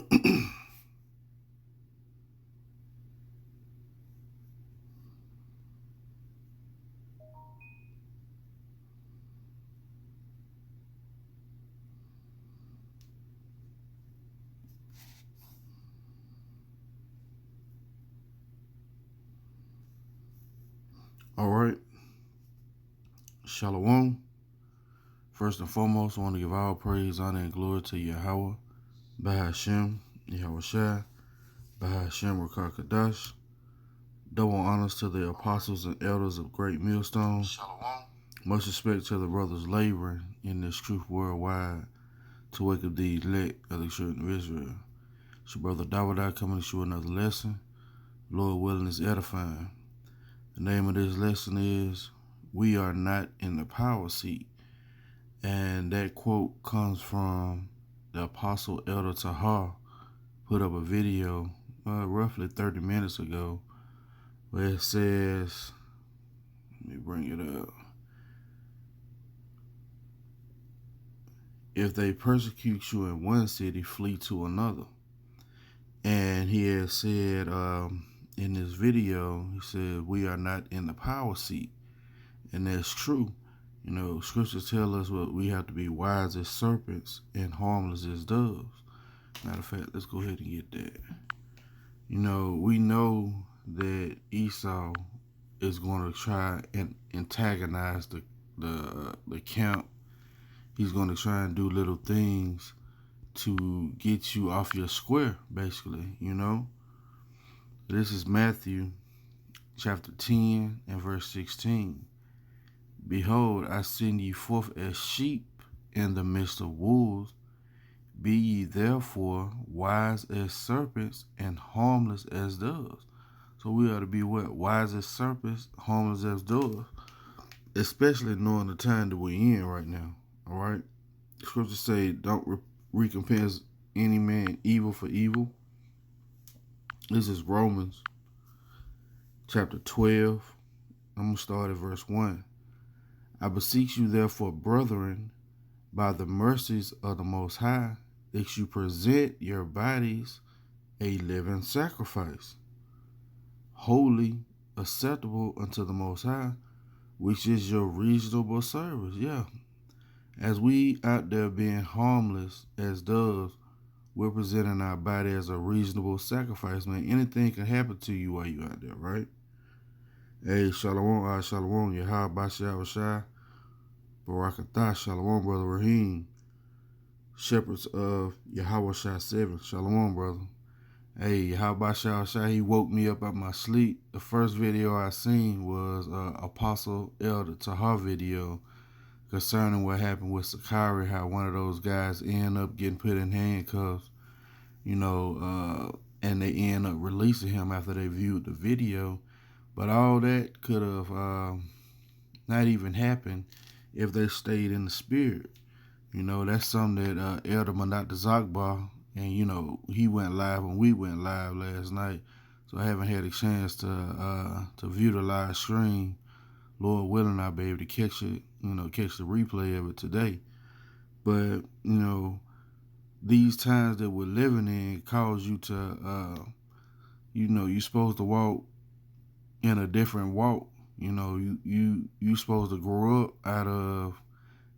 All right. Shalom. First and foremost, I want to give all praise, honor, and glory to Yahweh, Bahashem, Yahweh Shai, Bahashem Rakar Kadash. Double honors to the apostles and elders of Great Millstone. Shalom. Much respect to the brothers laboring in this truth worldwide to wake up the elect of the children of Israel. It's your brother Dawadah coming to you another lesson. Lord willing is edifying. The name of this lesson is We Are Not in the Power Seat. And that quote comes from the Apostle Elder Tahar, put up a video roughly 30 minutes ago where it says, let me bring it up. If they persecute you in one city, flee to another. And he has said in this video, he said, we are not in the power seat. And that's true. You know, scriptures tell us what we have to be wise as serpents and harmless as doves. Matter of fact, let's go ahead and get that. You know, we know that Esau is going to try and antagonize the camp. He's going to try and do little things to get you off your square, basically, you know. This is Matthew chapter 10 and verse 16. Behold, I send ye forth as sheep in the midst of wolves. Be ye therefore wise as serpents and harmless as doves. So we ought to be what? Wise as serpents, harmless as doves. Especially knowing the time that we're in right now. All right? Scriptures say, don't recompense any man evil for evil. This is Romans chapter 12. I'm going to start at verse 1. I beseech you therefore, brethren, by the mercies of the Most High, that you present your bodies a living sacrifice, holy, acceptable unto the Most High, which is your reasonable service. Yeah. As we out there being harmless as doves, we're presenting our body as a reasonable sacrifice, man. Anything can happen to you while you out there, right? Hey, shalom, shalom, Yahweh Bashar Shai, Barakatah, shalom, brother Raheem, shepherds of Yahweh Shai 7, shalom, brother. Hey, Yahweh Bashar Shai, he woke me up out my sleep. The first video I seen was Apostle Elder Tahar video concerning what happened with Sakari, how one of those guys ended up getting put in handcuffs, you know, and they end up releasing him after they viewed the video. But all that could have not even happened if they stayed in the spirit. You know, that's something that Elder Manat Zagba, and, you know, he went live when we went live last night. So I haven't had a chance to view the live stream. Lord willing, I'll be able to catch it, you know, catch the replay of it today. But, you know, these times that we're living in cause you to, you know, you're supposed to walk in a different walk. You know, you supposed to grow up out of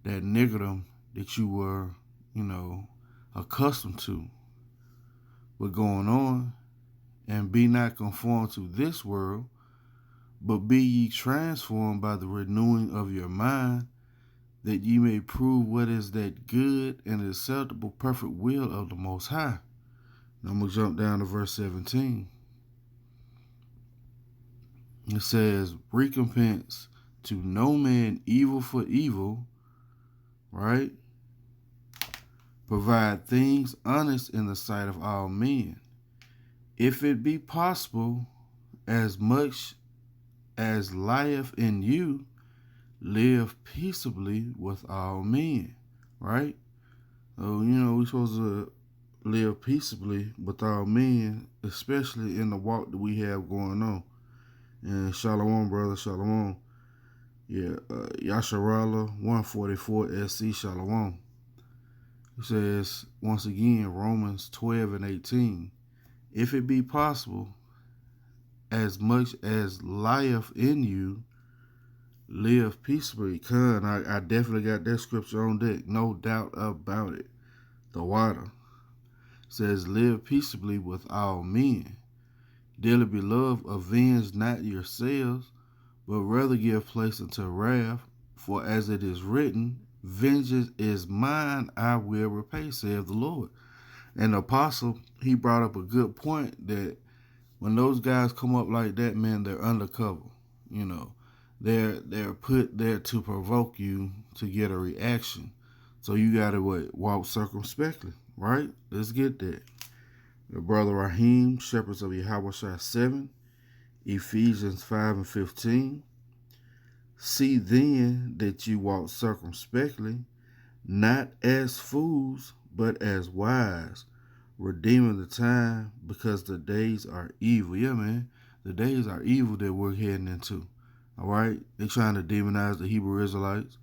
that niggerdom that you were, you know, accustomed to. What's going on, and be not conformed to this world, but be ye transformed by the renewing of your mind, that ye may prove what is that good and acceptable perfect will of the Most High. Now I'm going to jump down to verse 17. It says, recompense to no man evil for evil, right? Provide things honest in the sight of all men. If it be possible, as much as lieth in you, live peaceably with all men, right? So, you know, we're supposed to live peaceably with all men, especially in the walk that we have going on. And shalom, brother, shalom. Yeah, Yasharala 144 SC, shalom. It says, once again, Romans 12 and 18, if it be possible, as much as lieth in you, live peaceably. I definitely got that scripture on deck. No doubt about it. The water says, live peaceably with all men. Dearly beloved, avenge not yourselves, but rather give place unto wrath. For as it is written, vengeance is mine, I will repay, saith the Lord. And the apostle, he brought up a good point that when those guys come up like that, man, they're undercover. You know, they're put there to provoke you to get a reaction. So you gotta walk circumspectly, right? Let's get that. The brother Rahim, Shepherds of Yahushua 7, Ephesians 5 and 15. See then that you walk circumspectly, not as fools, but as wise, redeeming the time, because the days are evil. Yeah, man, the days are evil that we're heading into. All right, they're trying to demonize the Hebrew Israelites.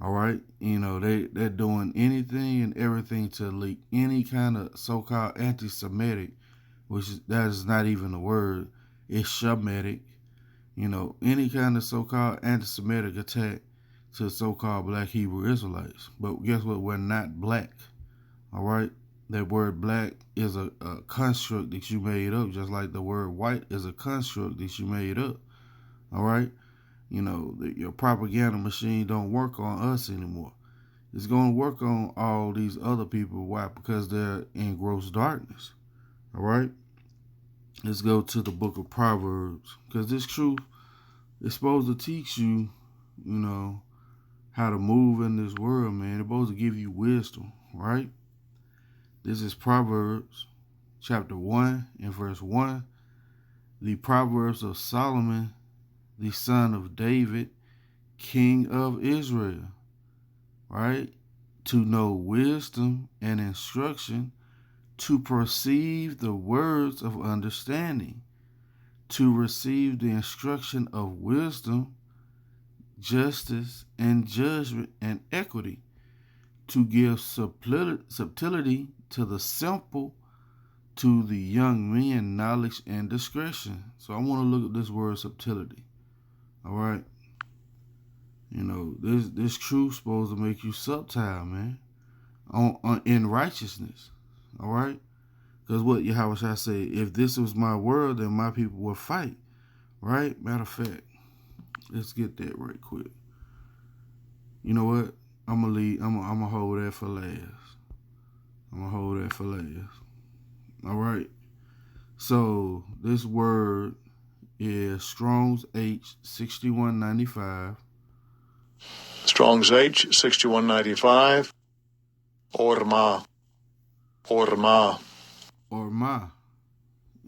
All right, you know, they're doing anything and everything to leak any kind of so-called anti-Semitic, that is not even a word. It's Shemitic. You know, any kind of so-called anti-Semitic attack to so-called black Hebrew Israelites. But guess what? We're not black. All right? That word black is a construct that you made up, just like the word white is a construct that you made up. All right? You know, your propaganda machine don't work on us anymore. It's going to work on all these other people. Why? Because they're in gross darkness. All right? Let's go to the book of Proverbs, because this truth is supposed to teach you, you know, how to move in this world, man. It's supposed to give you wisdom, right? This is Proverbs chapter 1 and verse 1. The Proverbs of Solomon, the son of David, king of Israel, right? To know wisdom and instruction, to perceive the words of understanding, to receive the instruction of wisdom, justice and judgment and equity, to give subtlety to the simple, to the young men knowledge and discretion. So I want to look at this word subtlety. All right. You know, this truth supposed to make you subtile, man, in righteousness. All right. Because what Yahweh say, if this was my world, then my people would fight. Right? Matter of fact, let's get that right quick. You know what? I'm gonna hold that for last. All right. So this word is Strong's H 6195. Strong's H 6195. Orma.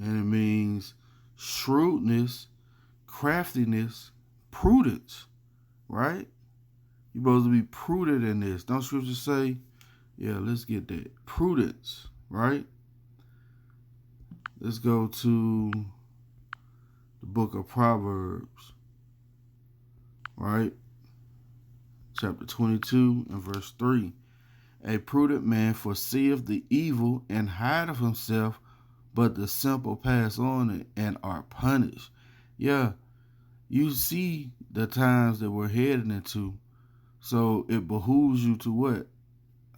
And it means shrewdness, craftiness, prudence, right? You're supposed to be prudent in this. Don't scripture say, yeah, let's get that. Prudence, right? Let's go to the book of Proverbs, right? Chapter 22 and verse 3. A prudent man foreseeth the evil and hideth himself, but the simple pass on it and are punished. Yeah, you see the times that we're heading into. So it behooves you to what?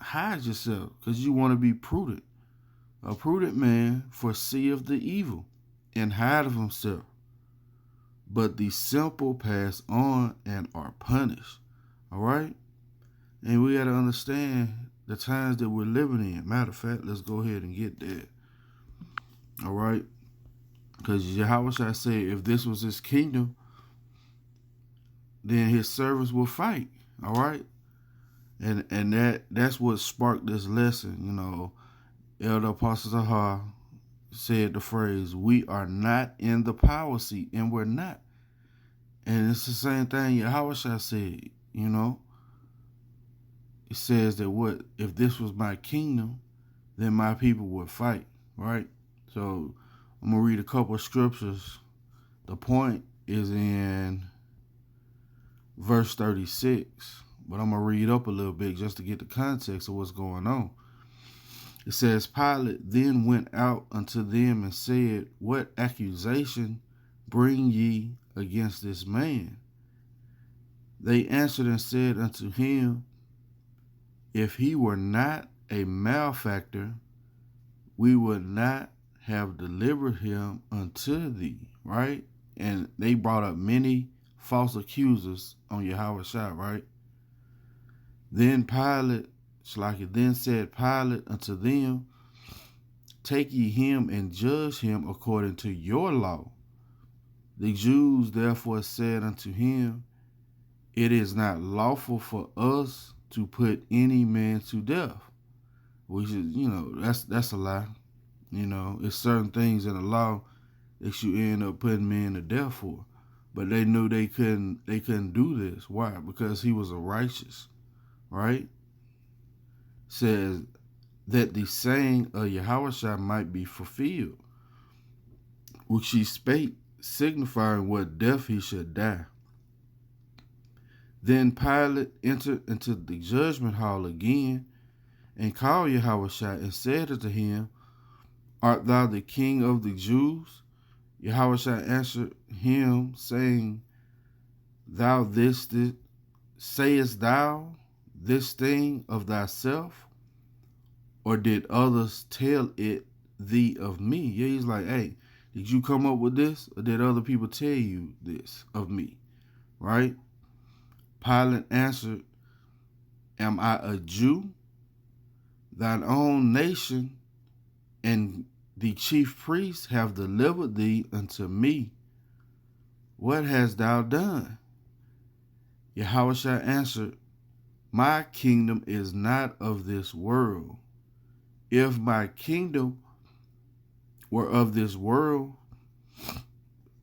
Hide yourself, because you want to be prudent. A prudent man foreseeth the evil and hideth himself, but the simple pass on and are punished. All right? And we got to understand the times that we're living in. Matter of fact, let's go ahead and get that. All right? Because Yahweh said, if this was his kingdom, then his servants will fight. All right? And that's what sparked this lesson. You know, Elder Apostle Zahar said the phrase, we are not in the power seat, and we're not. And it's the same thing Yahweh said, you know. It says that what? If this was my kingdom, then my people would fight, right? So I'm going to read a couple of scriptures. The point is in verse 36, but I'm going to read up a little bit just to get the context of what's going on. It says, Pilate then went out unto them and said, What accusation bring ye against this man? They answered and said unto him, If he were not a malefactor, we would not have delivered him unto thee. Right? And they brought up many false accusers on Yahushua, right? Then said Pilate unto them, Take ye him and judge him according to your law. The Jews therefore said unto him, It is not lawful for us to put any man to death. Which is, that's a lie. It's certain things in the law that you end up putting men to death for. But they knew they couldn't do this. Why? Because he was a righteous, right? Says that the saying of Yahushua might be fulfilled, which he spake, signifying what death he should die. Then Pilate entered into the judgment hall again, and called Yahushua, and said unto him, Art thou the king of the Jews? Yahushua answered him, saying, Sayest thou this thing of thyself, or did others tell it thee of me? Yeah, he's like, hey, did you come up with this, or did other people tell you this of me? Right? Pilate answered, Am I a Jew? Thine own nation and the chief priests have delivered thee unto me. What hast thou done? Yahushua answered, My kingdom is not of this world. If my kingdom were of this world,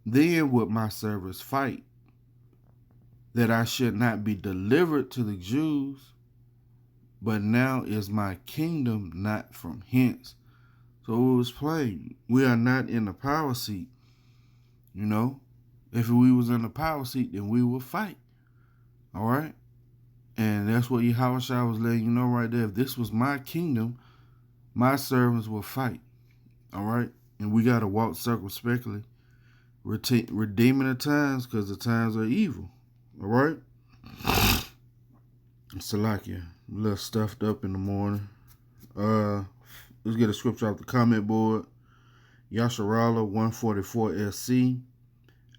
then would my servants fight, that I should not be delivered to the Jews. But now is my kingdom not from hence. So it was plain. We are not in the power seat. If we was in the power seat, then we would fight. All right? And that's what Yahushua was letting you know right there. If this was my kingdom, my servants will fight. All right? And we got to walk circumspectly, redeeming the times, because the times are evil. All right? Salakia. A little stuffed up in the morning. Let's get a scripture off the comment board. Yasharallah 144 SC,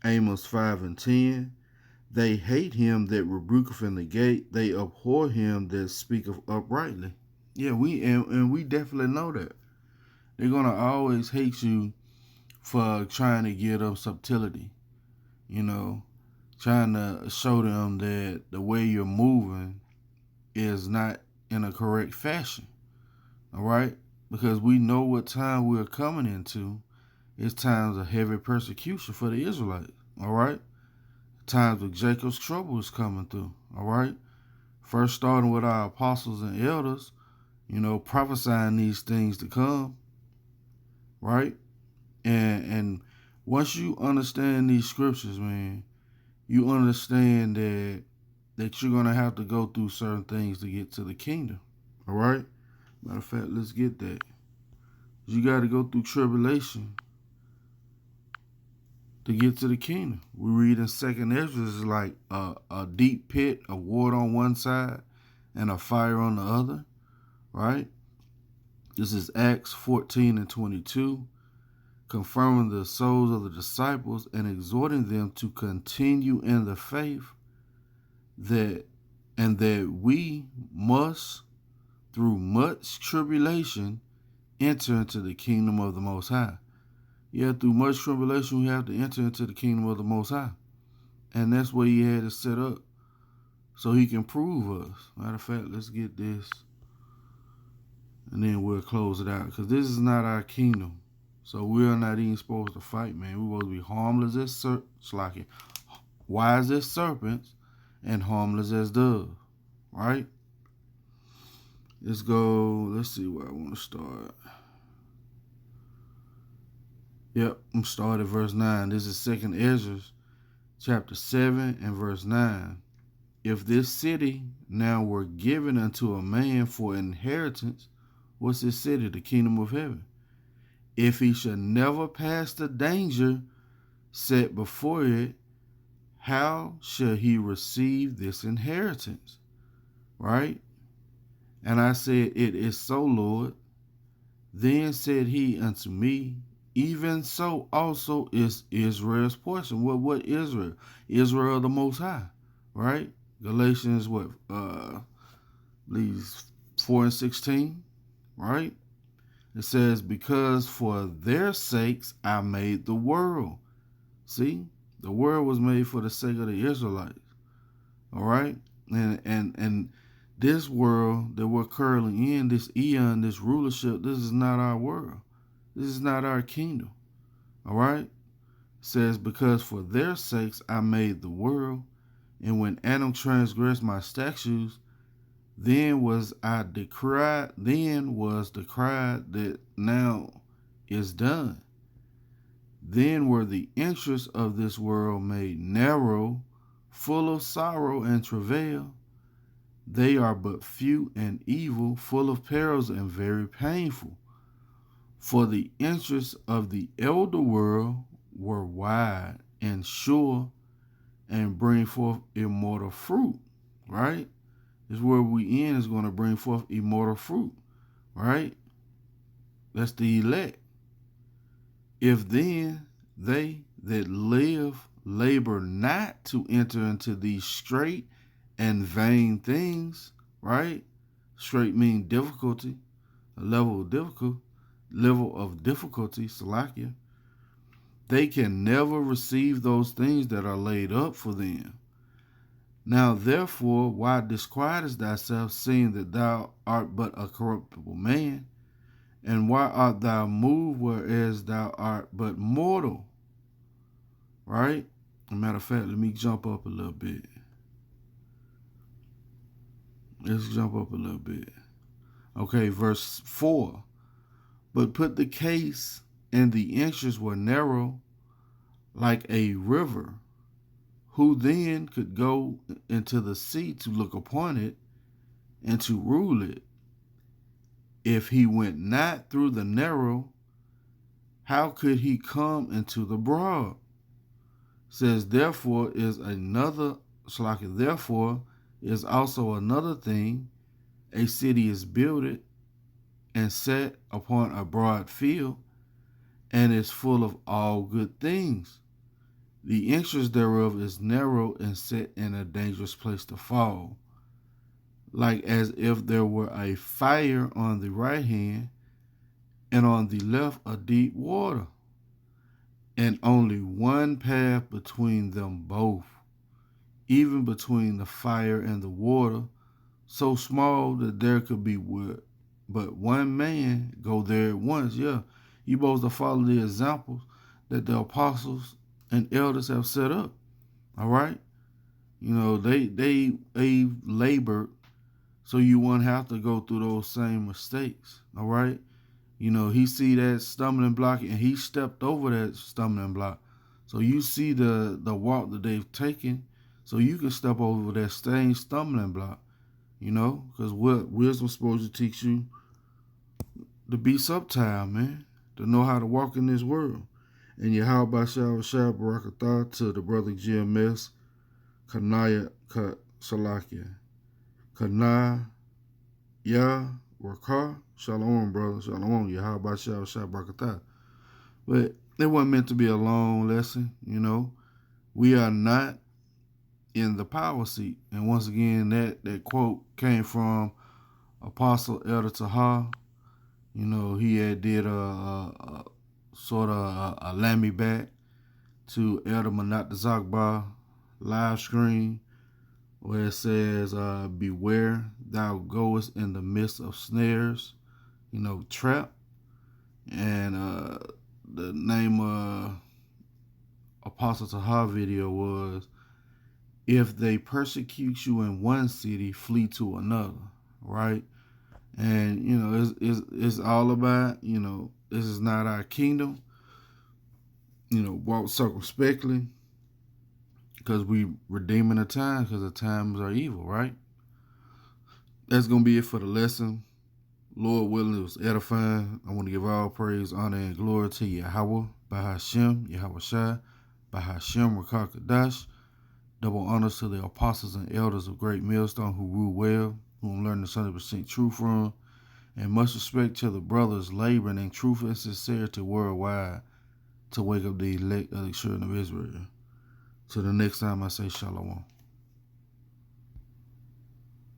Amos 5 and 10. They hate him that rebuketh in the gate. They abhor him that speaketh uprightly. Yeah, we definitely know that. They're gonna always hate you for trying to get them subtlety. Trying to show them that the way you're moving is not in a correct fashion. All right? Because we know what time we're coming into. It's times of heavy persecution for the Israelites. All right? Times of Jacob's trouble is coming through. All right? First starting with our apostles and elders, prophesying these things to come. Right? And once you understand these scriptures, man, you understand that you're going to have to go through certain things to get to the kingdom. All right? Matter of fact, let's get that. You got to go through tribulation to get to the kingdom. We read in 2nd Ezra, it's like a deep pit, a water on one side, and a fire on the other. Right? This is Acts 14 and 22. Confirming the souls of the disciples and exhorting them to continue in the faith, that we must, through much tribulation, enter into the kingdom of the Most High. Yeah, through much tribulation, we have to enter into the kingdom of the Most High. And that's what he had to set up so he can prove us. Matter of fact, let's get this, and then we'll close it out, because this is not our kingdom. So we're not even supposed to fight, man. We're supposed to be harmless as wise as serpents, and harmless as doves. Right? Let's go. Let's see where I want to start. Yep, I'm starting at verse 9. This is 2nd Ezra, chapter 7 and verse 9. If this city now were given unto a man for inheritance, What's this city? The kingdom of heaven. If he shall never pass the danger set before it, how shall he receive this inheritance? Right? And I said, It is so, Lord. Then said he unto me, Even so also is Israel's portion. What Israel? Israel the Most High, right? Galatians, please 4:16, right? It says, Because for their sakes I made the world. See, the world was made for the sake of the Israelites, all right? And this world that we're currently in, this eon, this rulership, this is not our world. This is not our kingdom. All right? It says, Because for their sakes I made the world, and when Adam transgressed my statutes, then was decreed that now is done. Then were the interests of this world made narrow, full of sorrow and travail. They are but few and evil, full of perils and very painful. For the interests of the elder world were wide and sure, and bring forth immortal fruit. Right? This world we in is going to bring forth immortal fruit. Right? That's the elect. If then they that live labor not to enter into these straight and vain things, right? Straight mean difficulty, a level of difficulty, Salakia. They can never receive those things that are laid up for them. Now therefore, why disquietest thyself, seeing that thou art but a corruptible man? And why art thou moved, whereas thou art but mortal? Right? As a matter of fact, let me jump up a little bit. Let's jump up a little bit. Okay, verse 4. But put the case, and the inches were narrow, like a river. Who then could go into the sea to look upon it, and to rule it? If he went not through the narrow, how could he come into the broad? Says, therefore is also another thing. A city is builded and set upon a broad field, and is full of all good things. The entrance thereof is narrow and set in a dangerous place to fall, like as if there were a fire on the right hand, and on the left a deep water, and only one path between them both, even between the fire and the water, so small that there could be but one man go there at once. Yeah, you supposed to follow the examples that the apostles and elders have set up. All right, you know they labored so you won't have to go through those same mistakes. All right, you know he see that stumbling block and he stepped over that stumbling block. So you see the walk that they've taken, so you can step over that same stumbling block. You know, because what wisdom's supposed to teach you to be subtile, man, to know how to walk in this world. And Yahweh Shah Barakatah to the brother GMS, Kanaya Salakia. Kanaya Rakah, Shalom, brother, Shalom, Yahweh Shah Barakatah. But it wasn't meant to be a long lesson, you know. We are not in the power seat. And once again, that quote came from Apostle Elder Tahar. You know, he had did a sort of a lammy back to Elder Manat Zakba live stream where it says, beware thou goest in the midst of snares, you know, trap. And the name of Apostle Tahar video was, if they persecute you in one city, flee to another, right? And, you know, it's all about, you know, this is not our kingdom. You know, walk circumspectly because we redeeming the time because the times are evil, right? That's going to be it for the lesson. Lord willing, it was edifying. I want to give all praise, honor, and glory to Yahweh, Bahashem, Yahweh Shai, Bahashem, Rakakadash. Double honors to the apostles and elders of Great Millstone who rule well, who I'm learning the 100% truth from. And much respect to the brothers laboring in truth and sincerity worldwide to wake up the elect of the children of Israel. Till the next time I say Shalom.